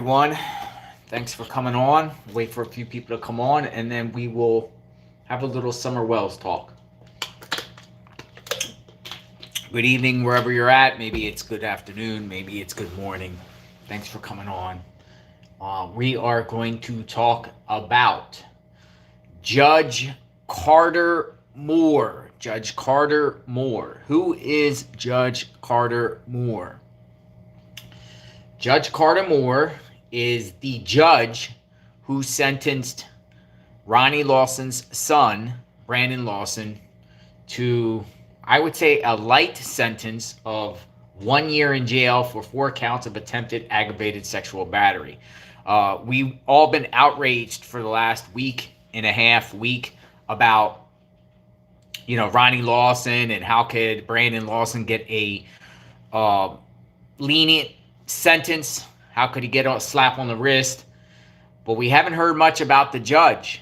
Everyone. Thanks for coming on. Wait for a few people to come on, and then we will have a little Summer Wells talk. Good evening, wherever you're at. Maybe it's good afternoon. Maybe it's good morning. Thanks for coming on. We are going to talk about Judge Carter Moore. Judge Carter Moore. Who is Judge Carter Moore? Judge Carter Moore is the judge who sentenced Ronnie Lawson's son, Brandon Lawson, to, I would say, a light sentence of 1 year in jail for 4 counts of attempted aggravated sexual battery. We've all been outraged for the last week and a half, week about, Ronnie Lawson and how could Brandon Lawson get a lenient sentence. How could he get a slap on the wrist? But we haven't heard much about the judge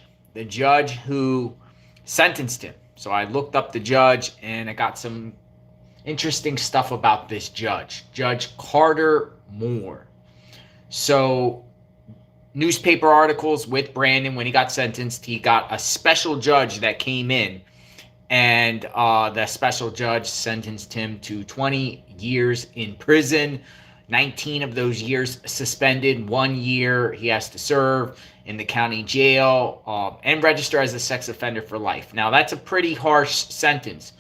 who sentenced him. So I looked up the judge and I got some interesting stuff about this judge, Judge Carter Moore. So newspaper articles with Brandon when he got sentenced, he got a special judge that came in, and the special judge sentenced him to 20 years in prison. 19 of those years suspended. 1 year he has to serve in the county jail and register as a sex offender for life. Now, that's a pretty harsh sentence.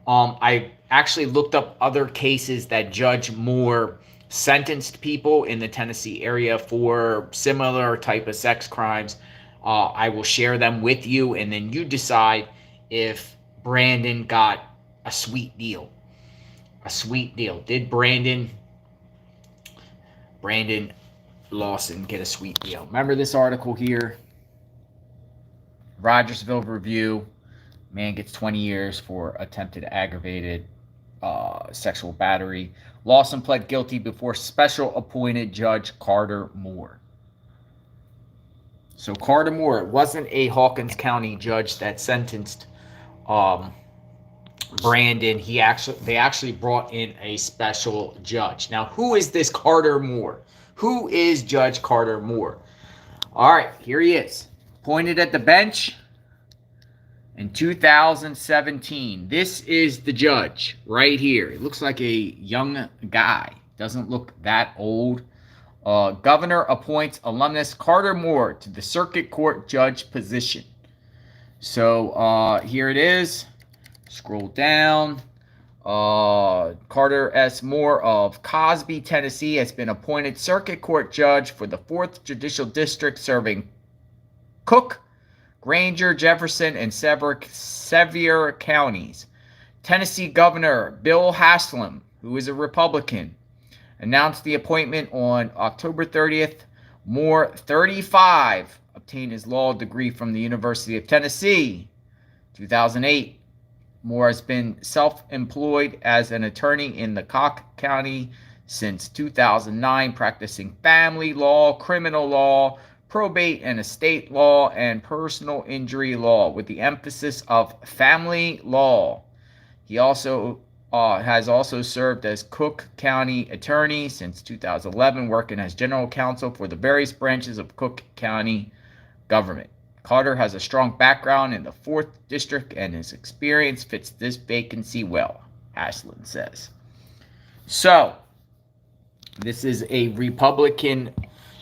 I actually looked up other cases that Judge Moore sentenced people in the Tennessee area for similar type of sex crimes. I will share them with you, and then you decide if Brandon got a sweet deal. A sweet deal. Did Brandon Lawson get a sweet deal? Remember this article here? Rogersville Review. Man gets 20 years for attempted aggravated sexual battery. Lawson pled guilty before special appointed Judge Carter Moore. So Carter Moore, it wasn't a Hawkins County judge that sentenced Brandon. They actually brought in a special judge. Now, who is this Carter Moore? Who is Judge Carter Moore? All right, here he is. Appointed at the bench in 2017. This is the judge right here. It looks like a young guy. Doesn't look that old. Governor appoints alumnus Carter Moore to the circuit court judge position. So here it is. Scroll down. Carter S. Moore of Cosby, Tennessee, has been appointed circuit court judge for the 4th Judicial District, serving Cook, Granger, Jefferson, and Sevier counties. Tennessee Governor Bill Haslam, who is a Republican, announced the appointment on October 30th. Moore, 35, obtained his law degree from the University of Tennessee. 2008. Moore has been self-employed as an attorney in the Cook County since 2009, practicing family law, criminal law, probate and estate law, and personal injury law, with the emphasis of family law. He also has also served as Cook County attorney since 2011, working as general counsel for the various branches of Cook County government. Carter has a strong background in the 4th District, and his experience fits this vacancy well, Haslam says. So, this is a Republican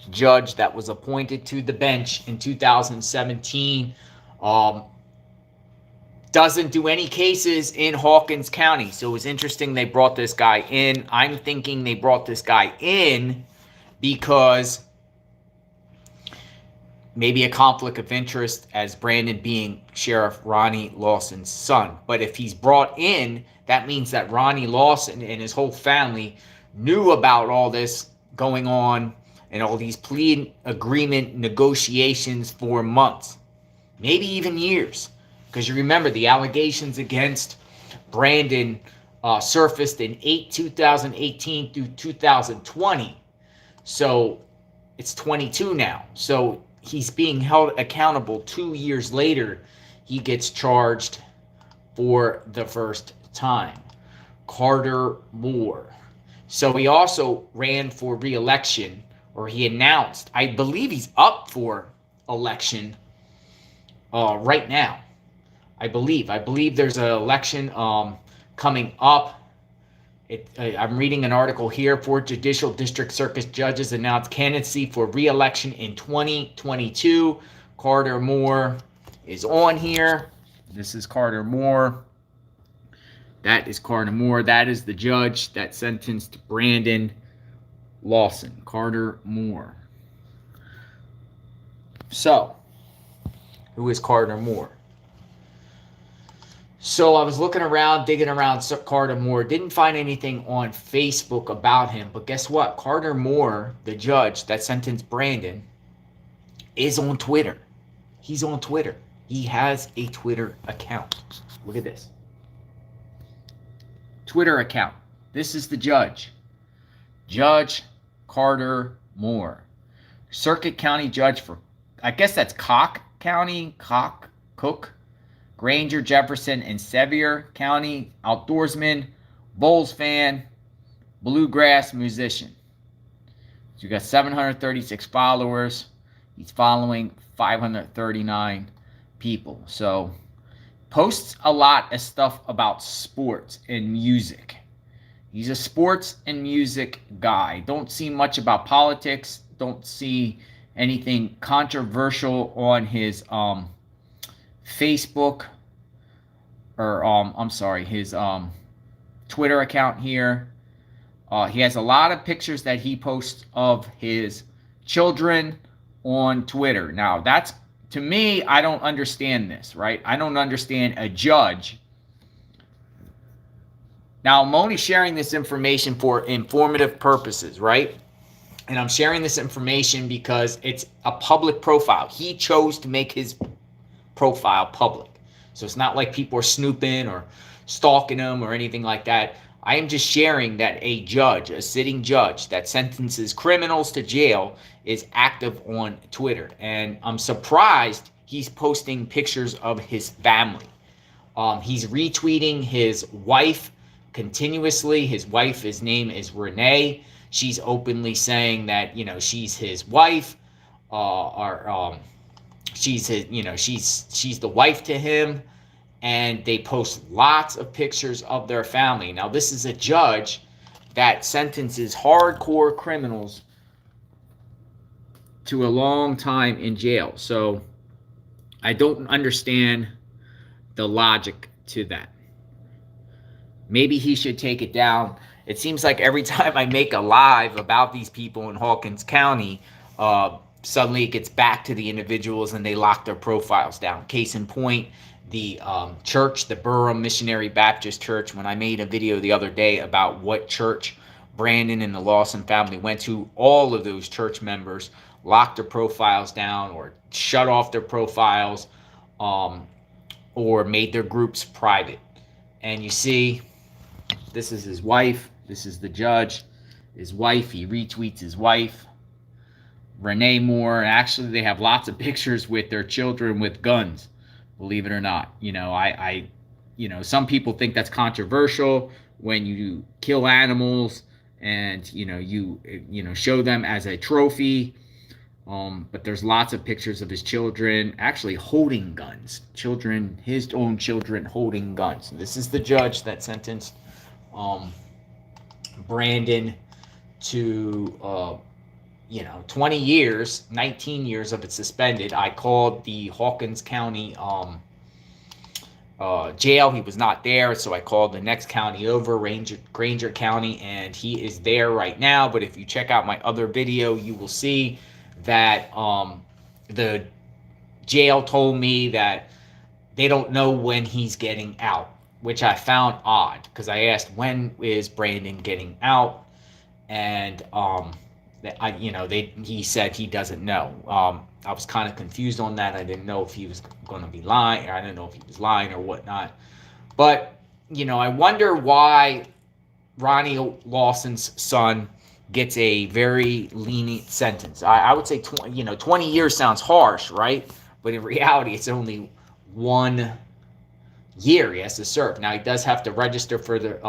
judge that was appointed to the bench in 2017. Doesn't do any cases in Hawkins County. So it was interesting they brought this guy in. I'm thinking they brought this guy in because maybe a conflict of interest, as Brandon being Sheriff Ronnie Lawson's son. But if he's brought in, that means that Ronnie Lawson and his whole family knew about all this going on and all these plea agreement negotiations for months, maybe even years. Because you remember the allegations against Brandon surfaced in 2018 through 2020. So it's 22 now. So he's being held accountable 2 years later. He gets charged for the first time. Carter Moore. So he also ran for re-election, or he announced, I believe he's up for election right now. I believe there's an election coming up. I'm reading an article here. 4 Judicial District Circuit judges announced candidacy for re-election in 2022. Carter Moore is on here. This is Carter Moore. That is Carter Moore. That is the judge that sentenced Brandon Lawson. Carter Moore. So, who is Carter Moore? So I was looking around, digging around Carter Moore. Didn't find anything on Facebook about him. But guess what? Carter Moore, the judge that sentenced Brandon, is on Twitter. He's on Twitter. He has a Twitter account. Look at this. Twitter account. This is the judge. Judge Carter Moore. Circuit County Judge for, I guess that's Cook County, Cook, Granger, Jefferson, and Sevier County. Outdoorsman, Bulls fan, bluegrass musician. So you got 736 followers. He's following 539 people. So posts a lot of stuff about sports and music. He's a sports and music guy. Don't see much about politics. Don't see anything controversial on his Facebook or his Twitter account here. He has a lot of pictures that he posts of his children on Twitter. Now, that's, to me, I don't understand this, right? I don't understand a judge. Now, I'm only sharing this information for informative purposes, right? And I'm sharing this information because it's a public profile. He chose to make his profile public. So it's not like people are snooping or stalking him or anything like that. I am just sharing that a judge, a sitting judge that sentences criminals to jail, is active on Twitter. And I'm surprised he's posting pictures of his family. He's retweeting his wife continuously. His wife, his name is Renee. She's openly saying that, you know, she's his wife, she's his, you know, she's the wife to him. And they post lots of pictures of their family. Now, this is a judge that sentences hardcore criminals to a long time in jail. So I don't understand the logic to that. Maybe he should take it down. It seems like every time I make a live about these people in Hawkins County, suddenly it gets back to the individuals and they lock their profiles down. Case in point, the church, the Burham Missionary Baptist Church, when I made a video the other day about what church Brandon and the Lawson family went to, all of those church members locked their profiles down or shut off their profiles or made their groups private. And you see, this is his wife. This is the judge. His wife, he retweets his wife, Renee Moore. Actually, they have lots of pictures with their children with guns. Believe it or not, you know, some people think that's controversial when you kill animals and, you show them as a trophy. But there's lots of pictures of his children actually holding guns. His own children holding guns. This is the judge that sentenced Brandon to 20 years, 19 years of it suspended. I called the Hawkins County jail. He was not there, so I called the next county over, Granger County, and he is there right now. But if you check out my other video, you will see that the jail told me that they don't know when he's getting out, which I found odd because I asked, when is Brandon getting out? And he said he doesn't know. I was kind of confused on that. I didn't know if he was going to be lying, or I didn't know if he was lying or whatnot. But, I wonder why Ronnie Lawson's son gets a very lenient sentence. I would say 20 years sounds harsh, right? But in reality, it's only 1 year he has to serve. Now, he does have to register for the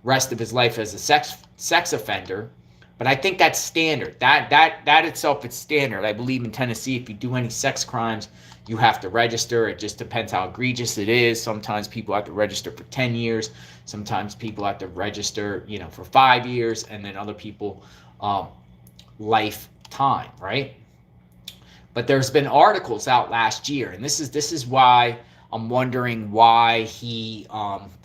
rest of his life as a sex offender. But I think that's standard. That itself is standard. I believe in Tennessee, if you do any sex crimes, you have to register. It just depends how egregious it is. Sometimes people have to register for 10 years. Sometimes people have to register, for 5 years, and then other people, lifetime, right? But there's been articles out last year, and this is why I'm wondering why he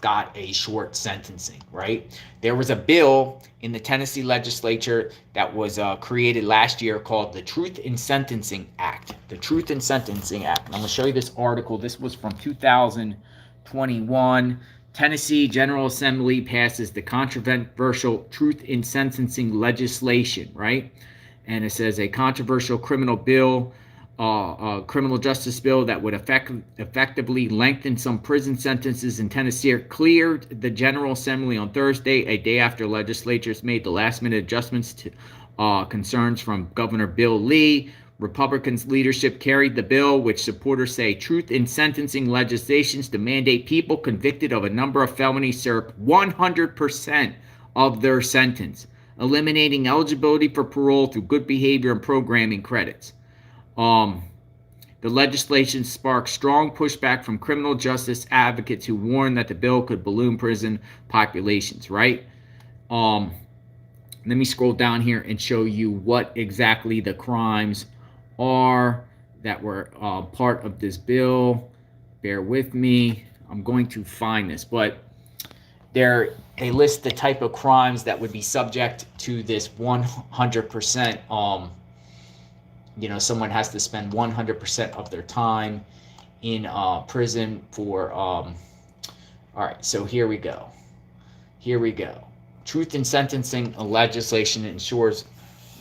got a short sentencing, right? There was a bill in the Tennessee legislature that was created last year called the Truth in Sentencing Act. The Truth in Sentencing Act. And I'm going to show you this article. This was from 2021. Tennessee General Assembly passes the controversial Truth in Sentencing legislation, right? And it says a controversial criminal bill, criminal justice bill that would effectively lengthen some prison sentences in Tennessee cleared the General Assembly on Thursday, a day after legislatures made the last-minute adjustments to concerns from Governor Bill Lee. Republicans' leadership carried the bill, which supporters say truth in sentencing legislations to mandate people convicted of a number of felonies serve 100% of their sentence, eliminating eligibility for parole through good behavior and programming credits. The legislation sparked strong pushback from criminal justice advocates who warned that the bill could balloon prison populations, right? Let me scroll down here and show you what exactly the crimes are that were part of this bill. Bear with me. I'm going to find this, but they list the type of crimes that would be subject to this 100%. Someone has to spend 100% of their time in prison for. All right, so here we go. Truth in sentencing legislation ensures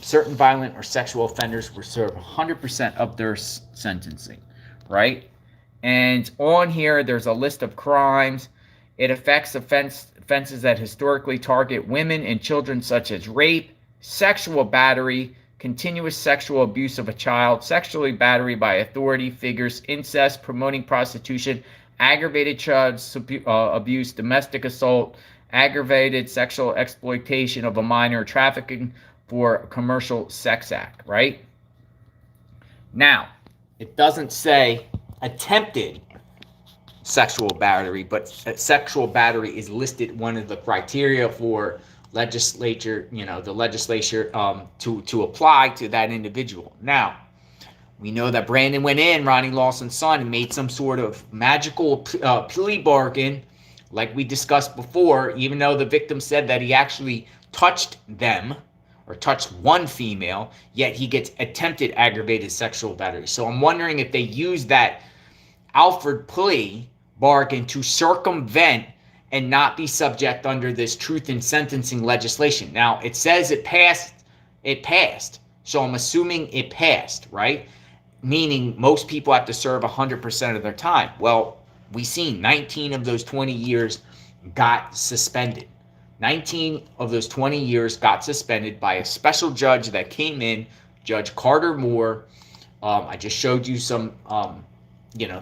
certain violent or sexual offenders will serve 100% of their sentencing, right? And on here, there's a list of crimes. It affects offenses that historically target women and children, such as rape, sexual battery, continuous sexual abuse of a child, sexually battery by authority figures, incest, promoting prostitution, aggravated child abuse, domestic assault, aggravated sexual exploitation of a minor, trafficking for a commercial sex act, right? Now, it doesn't say attempted sexual battery, but sexual battery is listed one of the criteria for the legislature to apply to that individual. Now, we know that Brandon went in, Ronnie Lawson's son, and made some sort of magical plea bargain, like we discussed before, even though the victim said that he actually touched them or touched one female, yet he gets attempted aggravated sexual battery. So I'm wondering if they use that Alford plea bargain to circumvent and not be subject under this truth in sentencing legislation. Now, it says it passed. So I'm assuming it passed, right? Meaning most people have to serve 100% of their time. Well, we seen 19 of those 20 years got suspended. 19 of those 20 years got suspended by a special judge that came in, Judge Carter Moore. I just showed you some,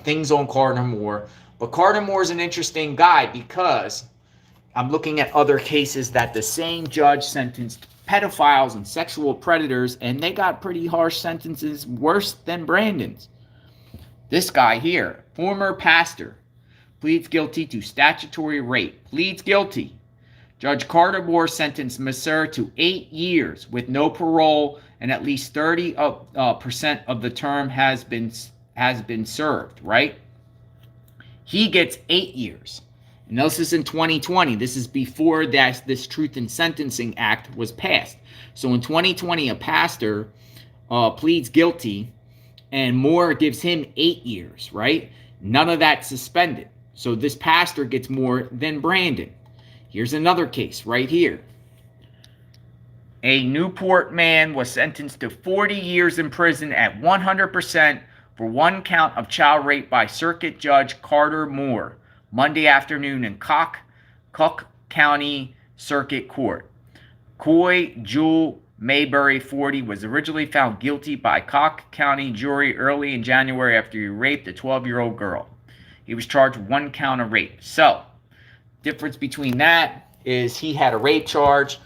things on Carter Moore. But Carter Moore is an interesting guy because I'm looking at other cases that the same judge sentenced pedophiles and sexual predators, and they got pretty harsh sentences, worse than Brandon's. This guy here, former pastor, pleads guilty to statutory rape. Pleads guilty. Judge Carter Moore sentenced Messer to 8 years with no parole, and at least 30% of the term has been served, right? He gets 8 years. And this is in 2020. This is before this Truth in Sentencing Act was passed. So in 2020, a pastor pleads guilty, and Moore gives him 8 years, right? None of that suspended. So this pastor gets more than Brandon. Here's another case right here. A Newport man was sentenced to 40 years in prison at 100% for one count of child rape by Circuit Judge Carter Moore, Monday afternoon in Cook County Circuit Court. Coy Jewel Mayberry, 40, was originally found guilty by Cook County jury early in January after he raped a 12-year-old girl. He was charged with one count of rape. So, difference between that is he had a rape charge,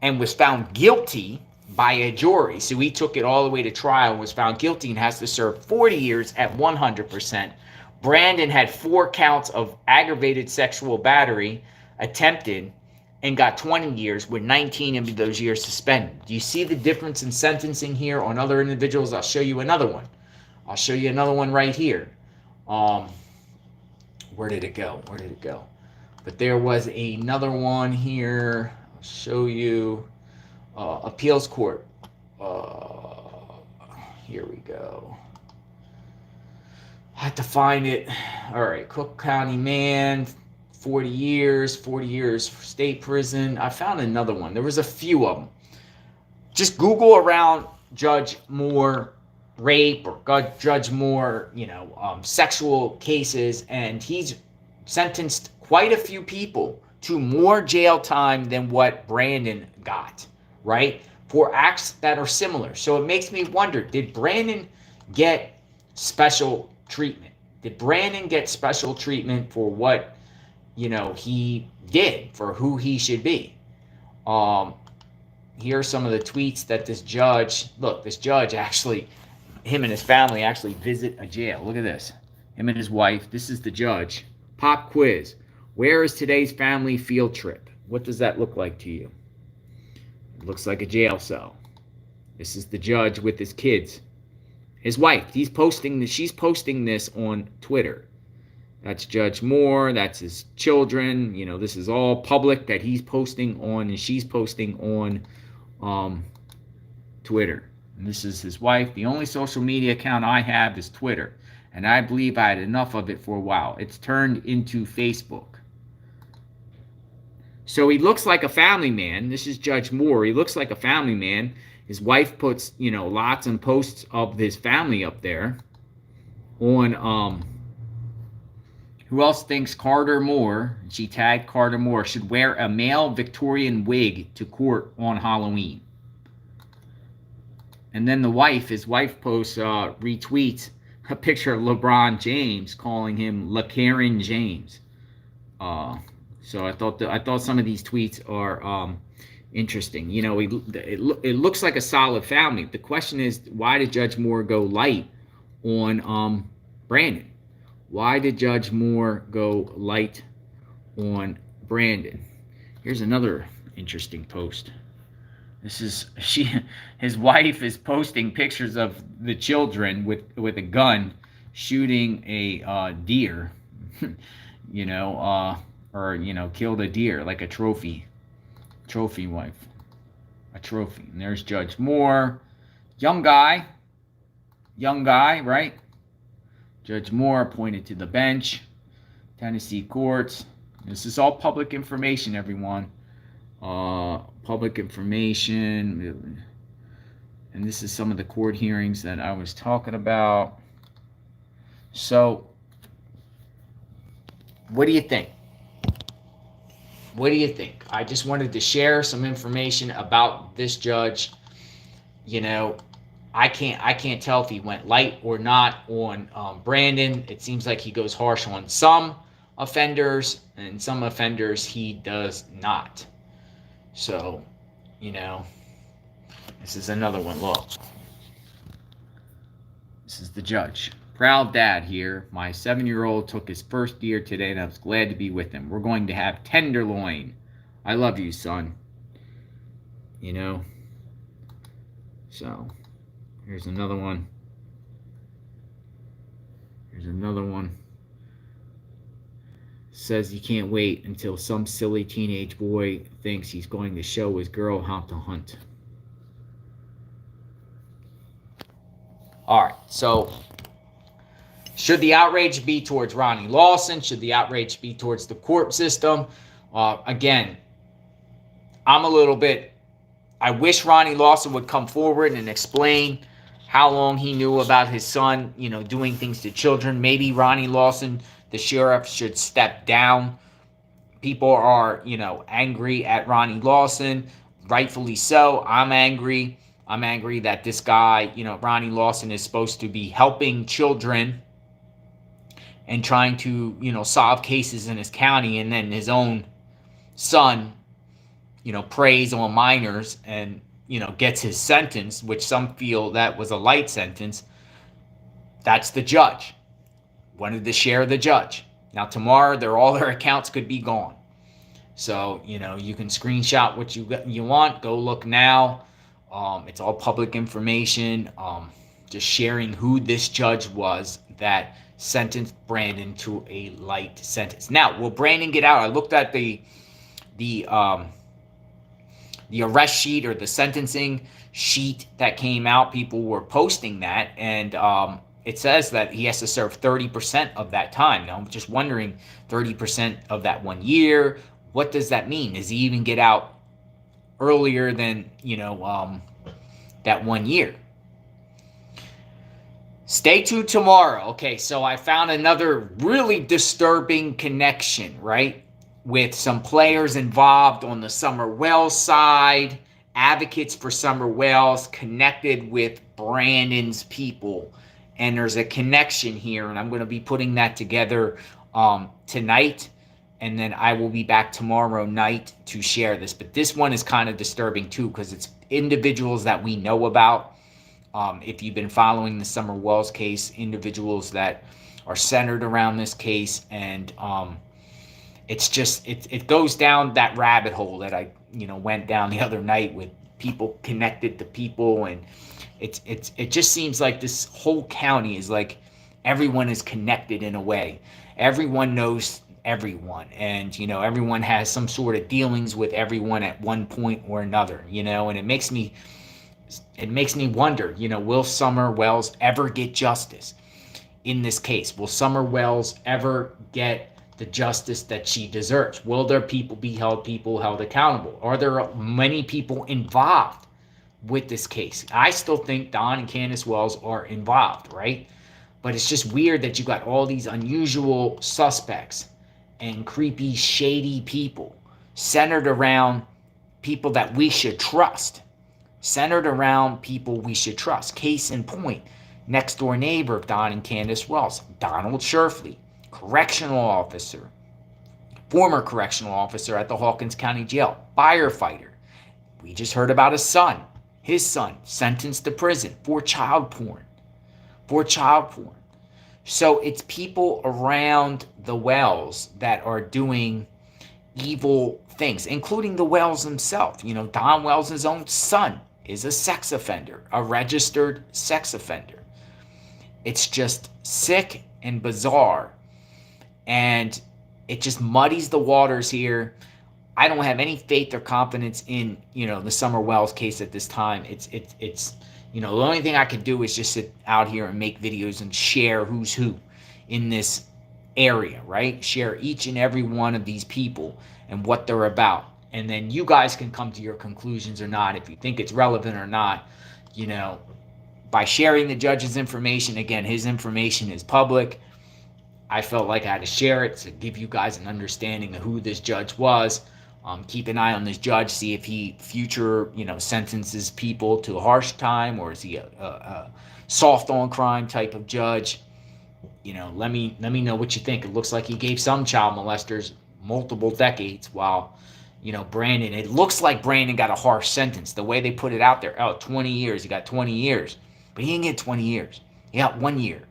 and was found guilty by a jury. So he took it all the way to trial, was found guilty, and has to serve 40 years at 100%. Brandon had 4 counts of aggravated sexual battery attempted and got 20 years with 19 of those years suspended. Do you see the difference in sentencing here on other individuals? I'll show you another one. I'll show you another one right here. Where did it go? Where did it go? But there was another one here. I'll show you. Appeals court. Here we go. I had to find it. All right, Cook County man, 40 years for state prison. I found another one. There was a few of them. Just Google around Judge Moore rape or Judge Moore, sexual cases, and he's sentenced quite a few people to more jail time than what Brandon got, right? For acts that are similar. So it makes me wonder, did Brandon get special treatment? Did Brandon get special treatment for what, he did, for who he should be? Here are some of the tweets that this judge actually, him and his family actually visit a jail. Look at this. Him and his wife. This is the judge. Pop quiz. Where is today's family field trip? What does that look like to you? It looks like a jail cell. This is the judge with his kids. His wife. She's posting this on Twitter. That's Judge Moore. That's his children. This is all public that he's posting on, and she's posting on Twitter. And this is his wife. The only social media account I have is Twitter, and I believe I had enough of it for a while. It's turned into Facebook. So he looks like a family man. This is Judge Moore. He looks like a family man. His wife puts, lots and posts of his family up there. On who else thinks Carter Moore, she tagged Carter Moore, should wear a male Victorian wig to court on Halloween? And then his wife posts, retweets a picture of LeBron James, calling him LeCaren James. So I thought some of these tweets are interesting. It looks like a solid family. The question is, why did Judge Moore go light on Brandon? Why did Judge Moore go light on Brandon? Here's another interesting post. His wife is posting pictures of the children with a gun shooting a deer, killed a deer, like a trophy wife, a trophy. And there's Judge Moore, young guy, right? Judge Moore appointed to the bench, Tennessee courts. This is all public information, everyone. Public information. And this is some of the court hearings that I was talking about. So, what do you think? What do you think? I just wanted to share some information about this judge. I can't tell if he went light or not on Brandon. It seems like he goes harsh on some offenders, and some offenders he does not. So, this is another one. Look. This is the judge. Proud dad here. My 7-year-old took his first deer today, and I was glad to be with him. We're going to have tenderloin. I love you, son. So, here's another one. Says he can't wait until some silly teenage boy thinks he's going to show his girl how to hunt. All right, so should the outrage be towards Ronnie Lawson? Should the outrage be towards the court system? Again, I wish Ronnie Lawson would come forward and explain how long he knew about his son, doing things to children. Maybe Ronnie Lawson, the sheriff, should step down. People are, angry at Ronnie Lawson. Rightfully so. I'm angry. I'm angry that this guy, Ronnie Lawson, is supposed to be helping children and trying to, solve cases in his county, and then his own son preys on minors and, gets his sentence, which some feel that was a light sentence, that's the judge. Wanted to share the judge. Now tomorrow, all their accounts could be gone. So, you can screenshot what you want. Go look now. It's all public information. Just sharing who this judge was that sentenced Brandon to a light sentence. Now, will Brandon get out? I looked at the arrest sheet or the sentencing sheet that came out. People were posting that, and it says that he has to serve 30% of that time. Now, I'm just wondering, 30% of that 1 year, what does that mean? Does he even get out earlier than, that 1 year? Stay tuned tomorrow. Okay, so I found another really disturbing connection, right? With some players involved on the Summer Wells side, advocates for Summer Wells connected with Brandon's people. And there's a connection here, and I'm going to be putting that together tonight. And then I will be back tomorrow night to share this. But this one is kind of disturbing too, because it's individuals that we know about. If you've been following the Summer Wells case, individuals that are centered around this case. And it's just, it goes down that rabbit hole that I, went down the other night with people connected to people. And it just seems like this whole county is like everyone is connected in a way. Everyone knows everyone, and everyone has some sort of dealings with everyone at one point or another, and it makes me wonder, will Summer Wells ever get justice in this case? Will Summer Wells ever get the justice that she deserves? Will there be held accountable? Are there many people involved with this case? I still think Don and Candace Wells are involved, right? But it's just weird that you got all these unusual suspects and creepy, shady people centered around people that we should trust. Case in point, next door neighbor of Don and Candace Wells, Donald Scherfle, correctional officer, former correctional officer at the Hawkins County Jail, firefighter. We just heard about his son sentenced to prison for child porn. So it's people around the Wells that are doing evil things, including the Wells himself. Don Wells' own son is a sex offender, a registered sex offender. It's just sick and bizarre, and it just muddies the waters here. I don't have any faith or confidence in, the Summer Wells case at this time. It's the only thing I could do is just sit out here and make videos and share who's who in this area, right? Share each and every one of these people and what they're about. And then you guys can come to your conclusions or not, if you think it's relevant or not, by sharing the judge's information. Again, his information is public. I felt like I had to share it to give you guys an understanding of who this judge was. Keep an eye on this judge, see if he future, sentences people to a harsh time, or is he a soft on crime type of judge? Let me know what you think. It looks like he gave some child molesters multiple decades, while, Brandon, it looks like Brandon got a harsh sentence. The way they put it out there, 20 years, he got 20 years. But he didn't get 20 years. He got 1 year.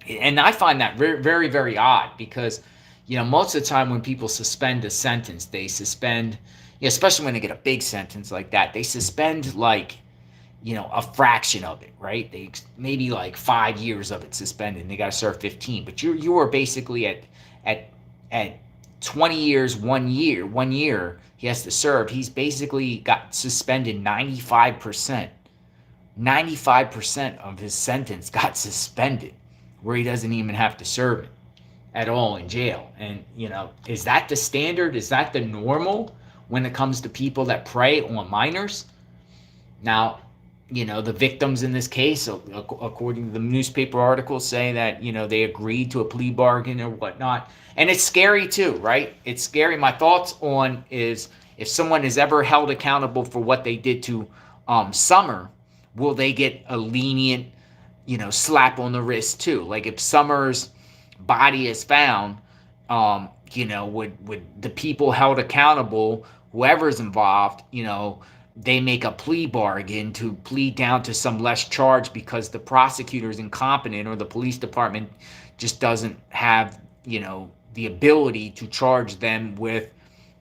And I find that very, very, very odd, because most of the time when people suspend a sentence, they suspend, especially when they get a big sentence like that, they suspend a fraction of it, right? They maybe 5 years of it suspended, and they got to serve 15. But you are basically at 20 years, 1 year he has to serve. He's basically got suspended 95%. 95% of his sentence got suspended, where he doesn't even have to serve it at all in jail. And, is that the standard? Is that the normal when it comes to people that prey on minors? Now, the victims in this case, according to the newspaper articles, say that, they agreed to a plea bargain or whatnot. And it's scary too, right? It's scary. My thoughts on is, if someone is ever held accountable for what they did to Summer, will they get a lenient, slap on the wrist too? Like, if Summer's body is found, would the people held accountable, whoever's involved, they make a plea bargain to plead down to some less charge because the prosecutor is incompetent or the police department just doesn't have, the ability to charge them with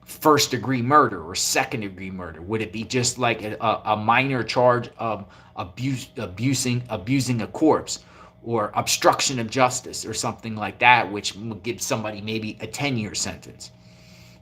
first degree murder or second degree murder? Would it be just like a minor charge of abusing a corpse or obstruction of justice or something like that, which would give somebody maybe a 10-year sentence?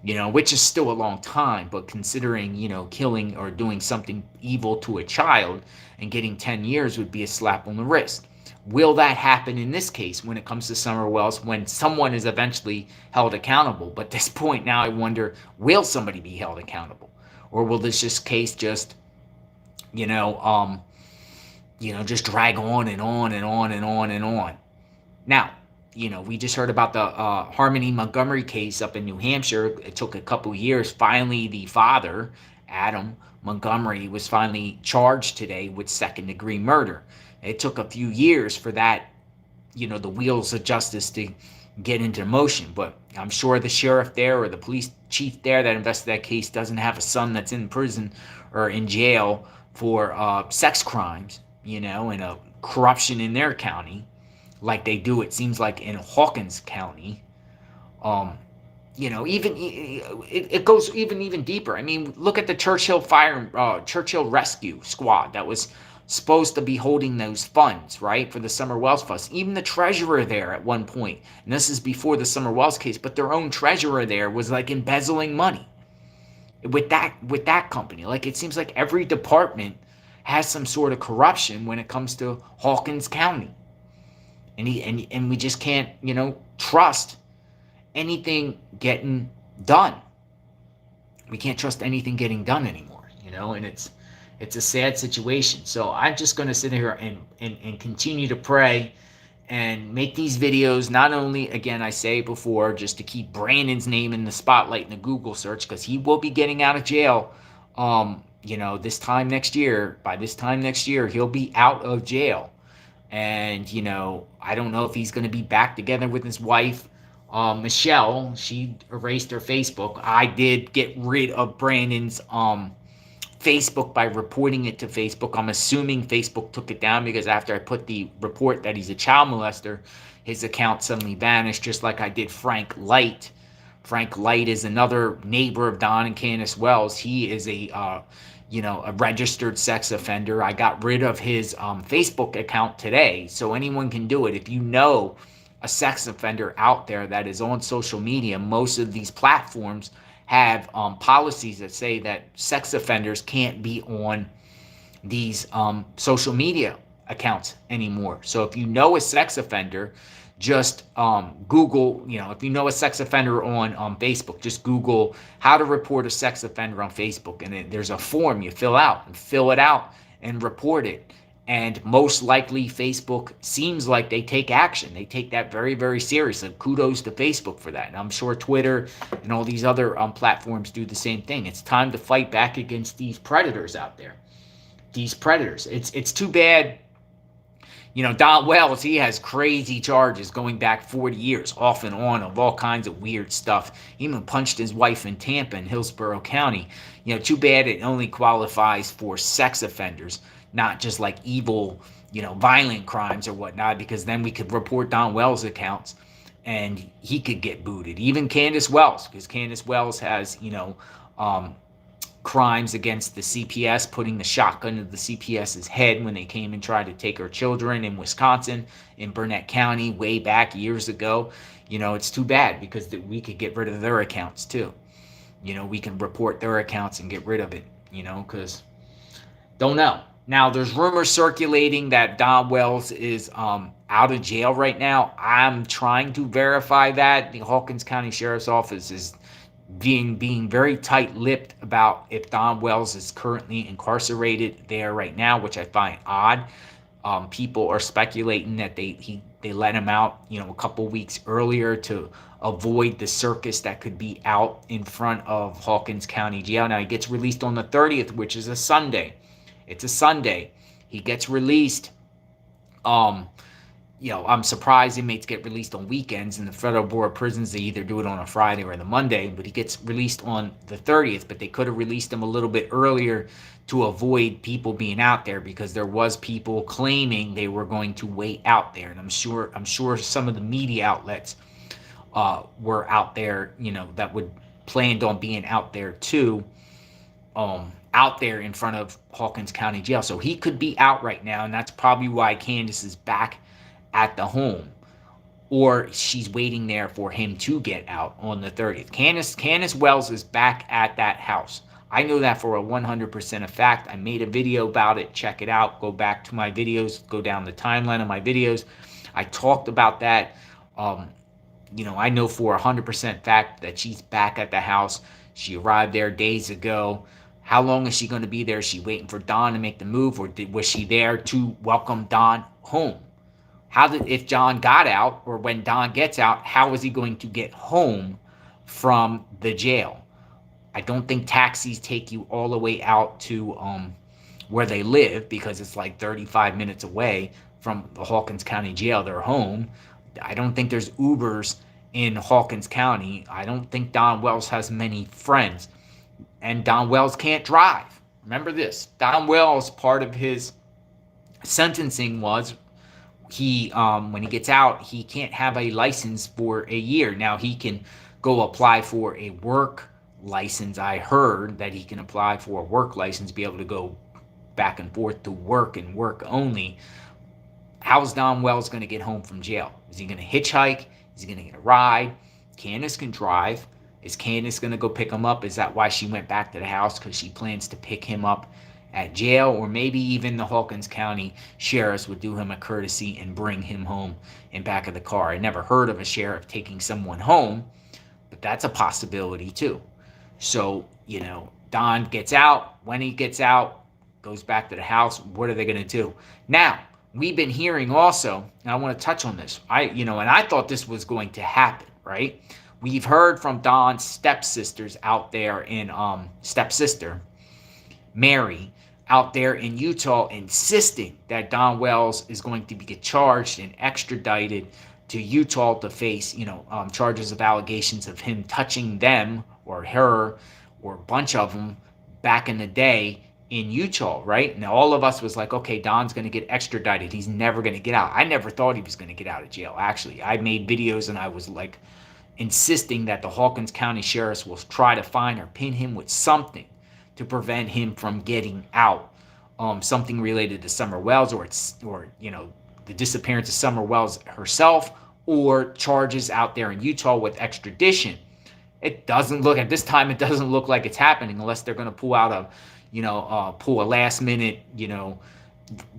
Which is still a long time, but considering, killing or doing something evil to a child and getting 10 years would be a slap on the wrist. Will that happen in this case when it comes to Summer Wells, when someone is eventually held accountable? But at this point now, I wonder, will somebody be held accountable? Or will this case just, just drag on and on and on and on and on? Now, we just heard about the Harmony Montgomery case up in New Hampshire. It took a couple years. Finally, the father, Adam Montgomery, was finally charged today with second-degree murder. It took a few years for that, the wheels of justice to get into motion. But I'm sure the sheriff there or the police chief there that investigated that case doesn't have a son that's in prison or in jail for sex crimes, and a corruption in their county, like they do, it seems like, in Hawkins County. Even it goes even deeper. I mean, look at the Churchill Rescue Squad that was supposed to be holding those funds, right, for the Summer Wells funds. Even the treasurer there at one point, and this is before the Summer Wells case, but their own treasurer there was like embezzling money with that company. Like, it seems like every department has some sort of corruption when it comes to Hawkins County. And we just can't, trust anything getting done. We can't trust anything getting done anymore, and it's a sad situation. So I'm just going to sit here and continue to pray and make these videos, not only, again, I say before, just to keep Brandon's name in the spotlight in the Google search, because he will be getting out of jail, this time next year. By this time next year, he'll be out of jail. And, I don't know if he's going to be back together with his wife, Michelle. She erased her Facebook. I did get rid of Brandon's Facebook by reporting it to Facebook. I'm assuming Facebook took it down because after I put the report that he's a child molester, his account suddenly vanished, just like I did Frank Light. Frank Light is another neighbor of Don and Candace Wells. He is a registered sex offender. I got rid of his Facebook account today, so anyone can do it. If you know a sex offender out there that is on social media, most of these platforms have policies that say that sex offenders can't be on these social media accounts anymore. So if you know a sex offender, just Google, if you know a sex offender on Facebook, just Google how to report a sex offender on Facebook. And there's a form you fill it out and report it. And most likely Facebook seems like they take action. They take that very, very seriously. Kudos to Facebook for that. And I'm sure Twitter and all these other platforms do the same thing. It's time to fight back against these predators out there. These predators. It's too bad. Don Wells, he has crazy charges going back 40 years, off and on, of all kinds of weird stuff. He even punched his wife in Tampa in Hillsborough County. Too bad it only qualifies for sex offenders, not just like evil, violent crimes or whatnot, because then we could report Don Wells' accounts and he could get booted. Even Candace Wells, because Candace Wells has, crimes against the CPS, putting the shotgun to the CPS's head when they came and tried to take her children in Wisconsin, in Burnett County, way back years ago. It's too bad because we could get rid of their accounts too. We can report their accounts and get rid of it, because don't know. Now, there's rumors circulating that Don Wells is out of jail right now. I'm trying to verify that. The Hawkins County Sheriff's Office is being very tight-lipped about if Don Wells is currently incarcerated there right now, which I find odd. People are speculating that they let him out, a couple weeks earlier to avoid the circus that could be out in front of Hawkins County Jail. Now, he gets released on the 30th, which is a Sunday. It's a Sunday. He gets released. I'm surprised inmates get released on weekends. In the Federal Bureau of Prisons, they either do it on a Friday or the Monday, but he gets released on the 30th. But they could have released him a little bit earlier to avoid people being out there, because there was people claiming they were going to wait out there. And I'm sure some of the media outlets were out there, that would planned on being out there too, out there in front of Hawkins County Jail. So he could be out right now, and that's probably why Candace is back at the home, or she's waiting there for him to get out on the 30th. Candace Wells is back at that house. I know that for a 100% of fact. I made a video about it. Check it out. Go back to my videos. Go down the timeline of my videos. I talked about that. I know for 100% fact that she's back at the house. She arrived there days ago. How long is she going to be there? Is she waiting for Don to make the move, or was she there to welcome Don home? If John got out, or when Don gets out, how is he going to get home from the jail? I don't think taxis take you all the way out to where they live, because it's like 35 minutes away from the Hawkins County Jail, their home. I don't think there's Ubers in Hawkins County. I don't think Don Wells has many friends. And Don Wells can't drive. Remember this. Don Wells, part of his sentencing was when he gets out, he can't have a license for a year. Now he can go apply for a work license. I heard that he can apply for a work license, be able to go back and forth to work and work only. How's Don Wells going to get home from jail? Is he going to hitchhike? Is he going to get a ride? Candace can drive. Is Candace going to go pick him up? Is that why she went back to the house? Because she plans to pick him up at jail? Or maybe even the Hawkins County sheriffs would do him a courtesy and bring him home in back of the car. I never heard of a sheriff taking someone home, but that's a possibility too. So, Don gets out. When he gets out, goes back to the house. What are they going to do? Now, we've been hearing also, and I want to touch on this. And I thought this was going to happen, right? We've heard from Don's stepsisters out there in stepsister Mary out there in Utah, insisting that Don Wells is going to get charged and extradited to Utah to face, charges of allegations of him touching them or her or a bunch of them back in the day in Utah, right? Now, all of us was like, okay, Don's going to get extradited. He's never going to get out. I never thought he was going to get out of jail, actually. I made videos and I was like insisting that the Hawkins County sheriffs will try to find or pin him with something to prevent him from getting out. Something related to Summer Wells, or the disappearance of Summer Wells herself, or charges out there in Utah with extradition. It doesn't look at this time. It doesn't look like it's happening, unless they're going to pull out pull a last minute,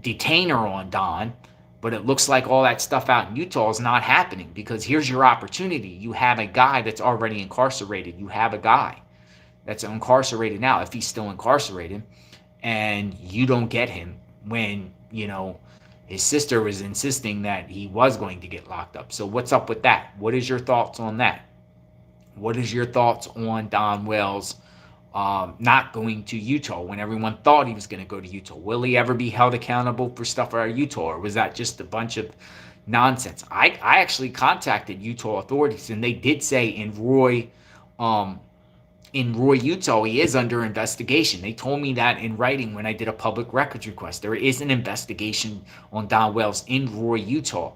detainer on Don. But it looks like all that stuff out in Utah is not happening, because here's your opportunity. You have a guy that's already incarcerated. You have a guy that's incarcerated now, if he's still incarcerated, and you don't get him when, his sister was insisting that he was going to get locked up. So what's up with that? What is your thoughts on that? What is your thoughts on Don Wells not going to Utah when everyone thought he was going to go to Utah? Will he ever be held accountable for stuff out of Utah, or was that just a bunch of nonsense? I actually contacted Utah authorities, and they did say in Roy, Utah, he is under investigation. They told me that in writing when I did a public records request. There is an investigation on Don Wells in Roy, Utah,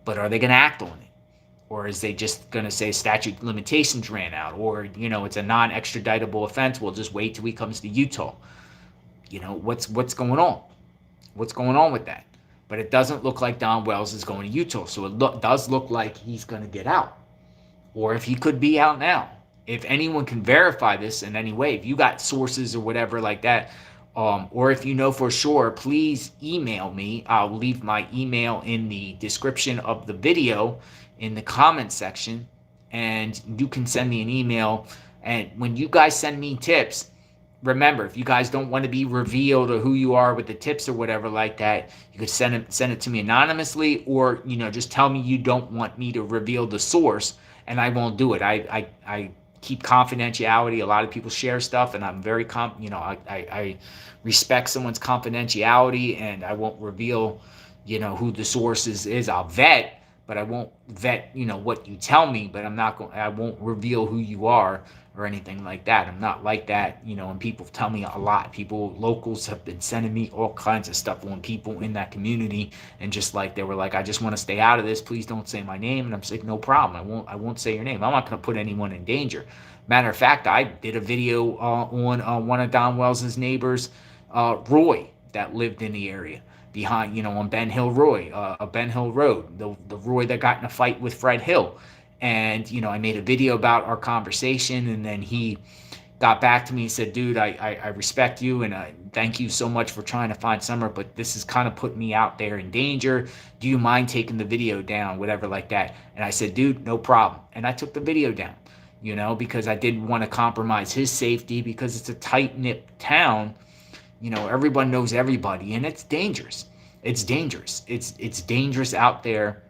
but are they going to act on it? Or is they just going to say statute of limitations ran out? Or, it's a non-extraditable offense. We'll just wait till he comes to Utah. What's going on? What's going on with that? But it doesn't look like Don Wells is going to Utah. So it does look like he's going to get out. Or if he could be out now. If anyone can verify this in any way, if you got sources or whatever like that, or if you know for sure, please email me. I'll leave my email in the description of the video, in the comment section, and you can send me an email. And when you guys send me tips, remember, if you guys don't want to be revealed or who you are with the tips or whatever like that, you could send it to me anonymously, or just tell me you don't want me to reveal the source, and I won't do it. I keep confidentiality. A lot of people share stuff, and I'm very I respect someone's confidentiality, and I won't reveal who the source is. I'll vet, but I won't vet, what you tell me, but I won't reveal who you are or anything like that. I'm not like that, and people tell me a lot. Locals have been sending me all kinds of stuff on people in that community, and just like they were like, I just want to stay out of this. Please don't say my name. And I'm like, no problem. I won't say your name. I'm not going to put anyone in danger. Matter of fact, I did a video on one of Don Wells's neighbors, Roy, that lived in the area behind, on Ben Hill Ben Hill Road, the Roy that got in a fight with Fred Hill. And, I made a video about our conversation, and then he got back to me and said, dude, I respect you, and thank you so much for trying to find Summer, but this is kind of putting me out there in danger. Do you mind taking the video down, whatever like that? And I said, dude, no problem. And I took the video down, because I didn't want to compromise his safety, because it's a tight-knit town. Everyone knows everybody, and it's dangerous. It's dangerous. It's dangerous out there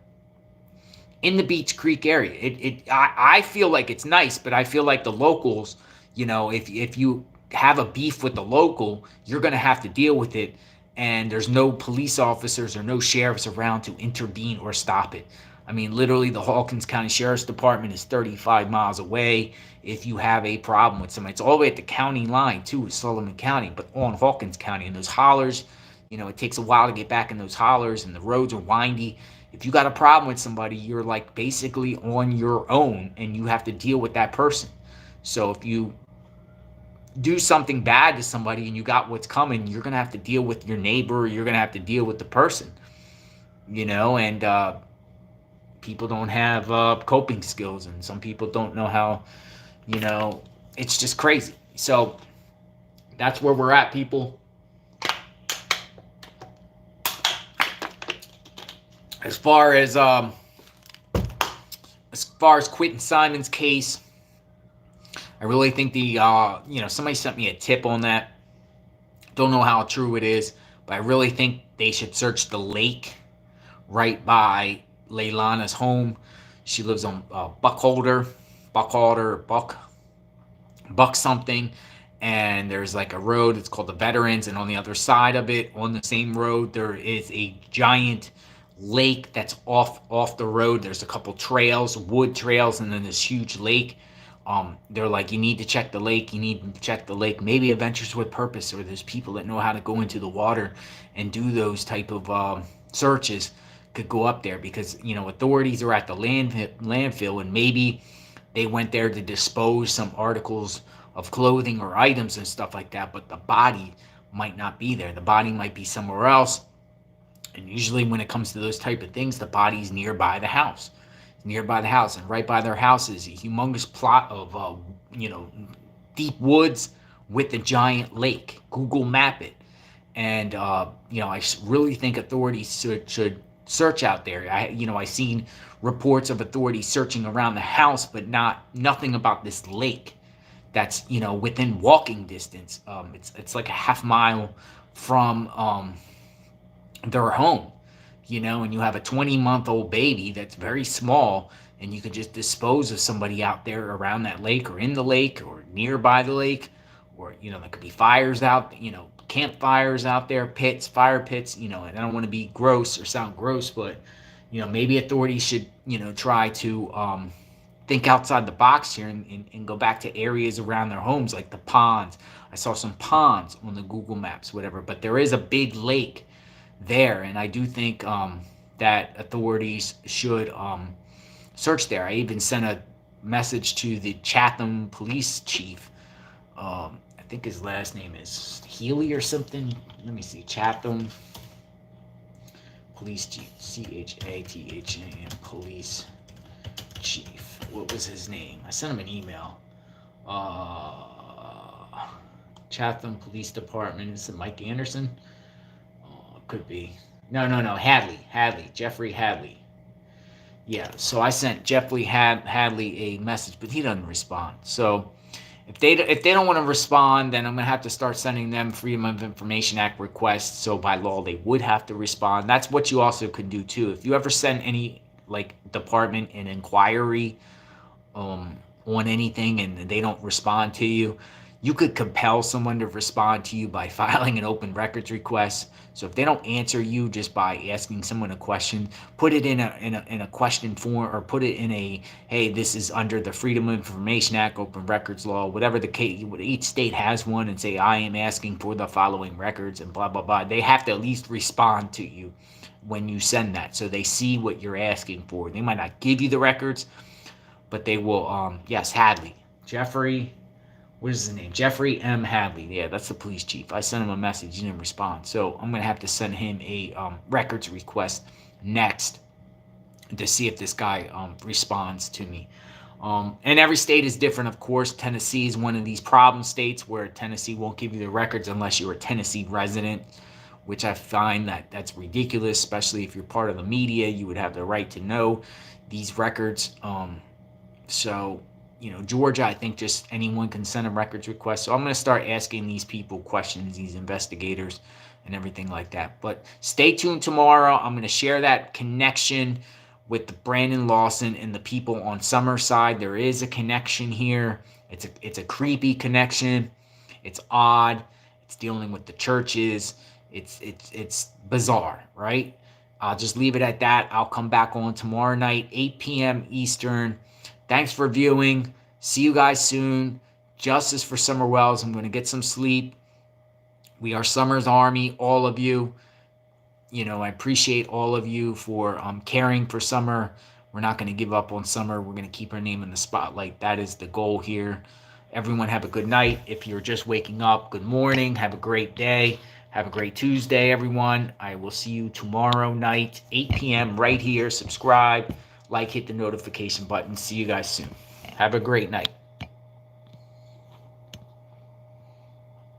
in the Beach Creek area. I feel like it's nice, but I feel like the locals, if you have a beef with the local, you're going to have to deal with it, and there's no police officers or no sheriffs around to intervene or stop it. I mean, literally, the Hawkins County Sheriff's Department is 35 miles away. If you have a problem with somebody, it's all the way at the county line, too, with Sullivan County, but on Hawkins County. And those hollers, it takes a while to get back in those hollers, and the roads are windy. If you got a problem with somebody, you're like basically on your own, and you have to deal with that person. So if you do something bad to somebody and you got what's coming, you're going to have to deal with your neighbor, you're going to have to deal with the person, and people don't have coping skills, and some people don't know how, it's just crazy. So that's where we're at, people. As far as Quentin Simon's case, I really think somebody sent me a tip on that. Don't know how true it is, but I really think they should search the lake right by Leilana's home. She lives on Buck something, and there's like a road. It's called the Veterans, and on the other side of it, on the same road, there is a giant lake that's off the road. There's a couple trails, wood trails, and then this huge lake. They're like, you need to check the lake. Maybe Adventures with Purpose, or there's people that know how to go into the water and do those type of searches, could go up there, because authorities are at the landfill, and maybe they went there to dispose some articles of clothing or items and stuff like that, but the body might not be there. The body might be somewhere else. And usually when it comes to those type of things, the body's nearby the house. And right by their house is a humongous plot of deep woods with a giant lake. Google map it. And I really think authorities should search out there. I seen reports of authorities searching around the house, but nothing about this lake that's within walking distance. It's like a half mile from their home, and you have a 20-month-old baby that's very small, and you could just dispose of somebody out there around that lake, or in the lake, or nearby the lake, or there could be fires out, campfires out there, fire pits, and I don't want to be gross or sound gross, but maybe authorities should try to think outside the box here, and go back to areas around their homes, like the ponds. I saw some ponds on the Google Maps, whatever, but there is a big lake there, and I do think that authorities should search there. I even sent a message to the Chatham police chief. I think his last name is Healy or something. Let me see. Chatham police chief, CHATHAM police chief. What was his name? I sent him an email. Chatham Police Department. Is it Mike Anderson? Could be. No. Hadley. Jeffrey Hadley. Yeah, so I sent Jeffrey Hadley a message, but he doesn't respond. So if they don't want to respond, then I'm going to have to start sending them Freedom of Information Act requests. So by law, they would have to respond. That's what you also could do, too. If you ever send any department an inquiry on anything and they don't respond to you, You could compel someone to respond to you by filing an open records request. So if they don't answer you just by asking someone a question, put it in a question form, or put it in a, hey, this is under the Freedom of Information Act, open records law, whatever the case. Each state has one, and say, I am asking for the following records and blah blah blah. They have to at least respond to you when you send that, so they see what you're asking for. They might not give you the records, but they will. Yes, Hadley, Jeffrey. What is his name? Jeffrey M. Hadley. Yeah, that's the police chief. I sent him a message. He didn't respond. So I'm going to have to send him a records request next to see if this guy responds to me. And every state is different, of course. Tennessee is one of these problem states where Tennessee won't give you the records unless you're a Tennessee resident, which I find that's ridiculous, especially if you're part of the media. You would have the right to know these records. So Georgia, I think just anyone can send a records request. So I'm going to start asking these people questions, these investigators, and everything like that. But stay tuned tomorrow. I'm going to share that connection with the Brandon Lawson and the people on Summerside. There is a connection here. It's a creepy connection. It's odd. It's dealing with the churches. It's bizarre, right? I'll just leave it at that. I'll come back on tomorrow night, 8 p.m. Eastern. Thanks for viewing. See you guys soon. Justice for Summer Wells. I'm going to get some sleep. We are Summer's Army, all of you. I appreciate all of you for caring for Summer. We're not going to give up on Summer. We're going to keep her name in the spotlight. That is the goal here. Everyone have a good night. If you're just waking up, good morning. Have a great day. Have a great Tuesday, everyone. I will see you tomorrow night, 8 p.m. right here. Subscribe. Hit the notification button. See you guys soon. Have a great night.